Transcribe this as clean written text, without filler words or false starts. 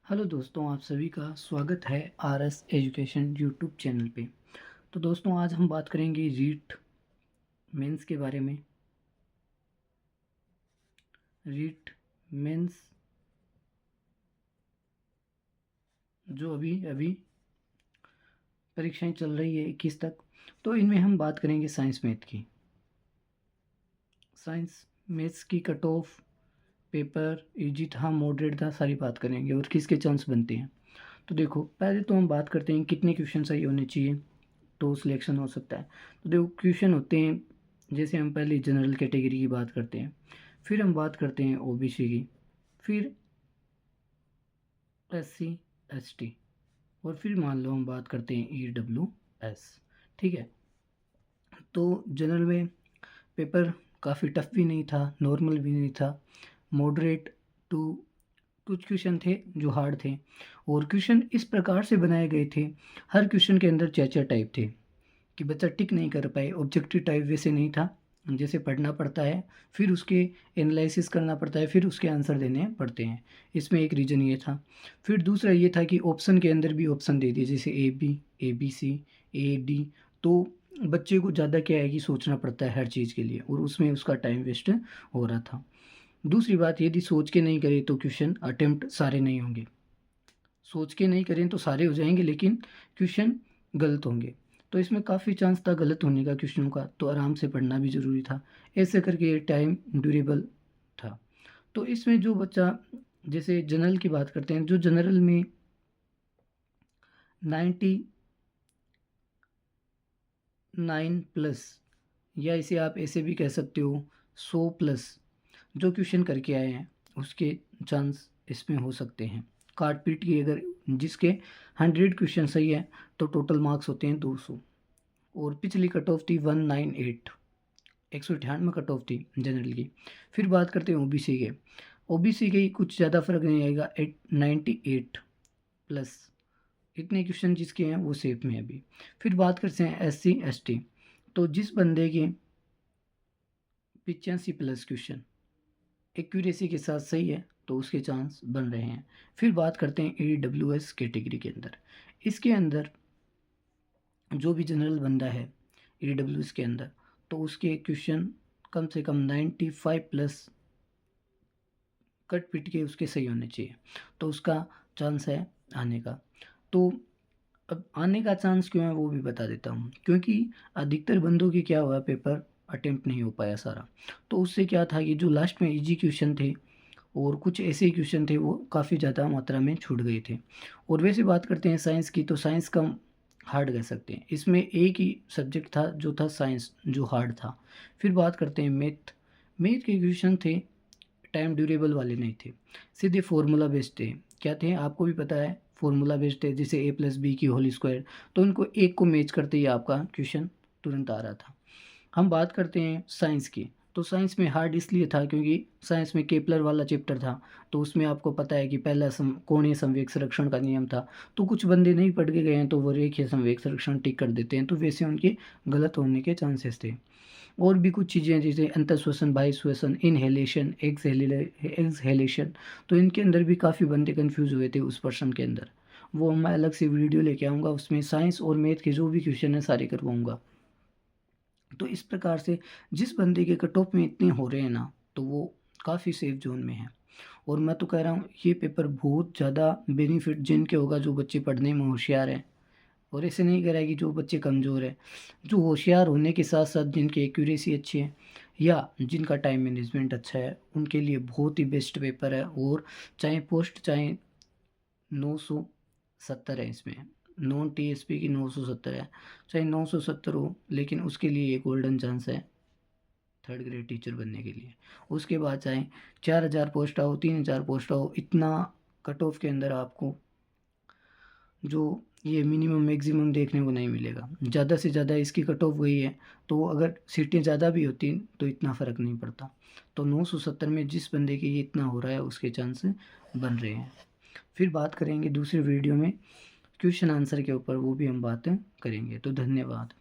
Hello दोस्तों, आप सभी का स्वागत है R S education YouTube channel पे। तो दोस्तों, आज हम बात करेंगे रीट मेंस के बारे में। रीट मेंस जो अभी अभी परीक्षाएं चल रही है 21 तक, तो इनमें हम बात करेंगे साइंस मैथ की। साइंस मैथ्स की कट ऑफ, पेपर इजी था, मॉडरेट था, सारी बात करेंगे और किसके चांस बनते हैं। तो देखो, पहले तो हम बात करते हैं कितने क्वेश्चन सही होने चाहिए तो सिलेक्शन हो सकता है। तो देखो, क्वेश्चन होते हैं, जैसे हम पहले जनरल कैटेगरी की बात करते हैं, फिर हम बात करते हैं ओबीसी की, फिर एससी एसटी, और फिर मान लो हम बात करते हैं ईडब्ल्यूएस। ठीक है। तो जनरल में पेपर काफ़ी टफ भी नहीं था, नॉर्मल भी नहीं था, मॉडरेट टू कुछ क्वेश्चन थे जो हार्ड थे। और क्वेश्चन इस प्रकार से बनाए गए थे, हर क्वेश्चन के अंदर चार चार टाइप थे कि बच्चा टिक नहीं कर पाए। ऑब्जेक्टिव टाइप वैसे नहीं था, जैसे पढ़ना पड़ता है, फिर उसके एनालिसिस करना पड़ता है, फिर उसके आंसर देने पड़ते हैं। इसमें एक रीज़न ये था। फिर दूसरा ये था कि ऑप्शन के अंदर भी ऑप्शन दे दिए, जैसे A B C, A D. तो बच्चे को ज़्यादा क्या है कि सोचना पड़ता है हर चीज़ के लिए, और उसमें उसका टाइम वेस्ट हो रहा था। दूसरी बात, यदि सोच के नहीं करें तो क्वेश्चन अटेम्प्ट सारे नहीं होंगे। सोच के नहीं करें तो सारे हो जाएंगे, लेकिन क्वेश्चन गलत होंगे। तो इसमें काफ़ी चांस था गलत होने का क्वेश्चनों का, तो आराम से पढ़ना भी ज़रूरी था। ऐसे करके ये टाइम ड्यूरेबल था। तो इसमें जो बच्चा, जैसे जनरल की बात करते हैं, जो जनरल में 99+ या इसे आप ऐसे भी कह सकते हो 100+ जो क्वेश्चन करके आए हैं, उसके चांस इसमें हो सकते हैं। काट पीट के अगर जिसके 100 क्वेश्चन सही है तो टोटल मार्क्स होते हैं 200। और पिछली कट ऑफ थी 198, 198 कट ऑफ थी जनरल की। फिर बात करते हैं ओबीसी के। ओबीसी के कुछ ज़्यादा फर्क नहीं आएगा, 98+। इतने क्वेश्चन जिसके हैं वो सेफ में है अभी। फिर बात करते हैं एससी एसटी। तो जिस बंदे के 85+ क्वेश्चन एक्यूरेसी के साथ सही है तो उसके चांस बन रहे हैं। फिर बात करते हैं ईडब्ल्यूएस कैटेगरी के अंदर। इसके अंदर जो भी जनरल बंदा है ईडब्ल्यूएस के अंदर, तो उसके क्वेश्चन कम से कम 95+ कट पिट के उसके सही होने चाहिए, तो उसका चांस है आने का। तो अब आने का चांस क्यों है वो भी बता देता हूँ। क्योंकि अधिकतर बंदों की क्या हुआ, पेपर अटेम्प्ट नहीं हो पाया सारा। तो उससे क्या था कि जो लास्ट में इजी क्वेश्चन थे और कुछ ऐसे क्वेश्चन थे वो काफ़ी ज़्यादा मात्रा में छूट गए थे। और वैसे बात करते हैं साइंस की, तो साइंस कम हार्ड कह सकते हैं। इसमें एक ही सब्जेक्ट था जो था साइंस, जो हार्ड था। फिर बात करते हैं मैथ। मैथ के क्वेश्चन थे, टाइम ड्यूरेबल वाले नहीं थे, सीधे फार्मूला बेस्ड थे। क्या थे आपको भी पता है, फार्मूला बेस्ड है, जैसे A+B की होल स्क्वायर। तो उनको एक को मैच करते ही आपका क्वेश्चन तुरंत आ रहा था। हम बात करते हैं साइंस की। तो साइंस में हार्ड इसलिए था क्योंकि साइंस में केपलर वाला चैप्टर था। तो उसमें आपको पता है कि पहला कोणीय संवेग संरक्षण का नियम था। तो कुछ बंदे नहीं पढ़ के गए हैं तो वो रेखीय संवेग संरक्षण टिक कर देते हैं, तो वैसे उनके गलत होने के चांसेस थे। और भी कुछ चीज़ें जैसे अंतःश्वसन, बाह्यश्वसन, इनहेलेशन, एक्सहेलेशन। तो इनके अंदर भी काफ़ी बंदे कंफ्यूज हुए थे उस पर्सन के अंदर। वो मैं अलग से वीडियो लेके आऊँगा, उसमें साइंस और मैथ के जो भी क्वेश्चन है सारे करवाऊँगा। तो इस प्रकार से जिस बंदे के कट ऑफ में इतने हो रहे हैं ना, तो वो काफ़ी सेफ जोन में है। और मैं तो कह रहा हूँ ये पेपर बहुत ज़्यादा बेनिफिट जिनके होगा जो बच्चे पढ़ने में होशियार हैं। और ऐसे नहीं कह रहा है कि जो बच्चे कमज़ोर हैं, जो होशियार होने के साथ साथ जिनकी एक्यूरेसी अच्छी है या जिनका टाइम मैनेजमेंट अच्छा है, उनके लिए बहुत ही बेस्ट पेपर है। और चाहे पोस्ट चाहे 970 है इसमें, नॉन टीएसपी की 970 है, चाहे 970 हो, लेकिन उसके लिए ये गोल्डन चांस है थर्ड ग्रेड टीचर बनने के लिए। उसके बाद चाहे 4000 पोस्ट आओ, 3000 पोस्ट आओ, इतना कट ऑफ के अंदर आपको जो ये मिनिमम मैक्सिमम देखने को नहीं मिलेगा। ज़्यादा से ज़्यादा इसकी कट ऑफ गई है, तो अगर सीटें ज़्यादा भी होती तो इतना फ़र्क नहीं पड़ता। तो 970 में जिस बंदे के ये इतना हो रहा है उसके चांस बन रहे हैं। फिर बात करेंगे दूसरे वीडियो में क्वेश्चन आंसर के ऊपर, वो भी हम बातें करेंगे। तो धन्यवाद।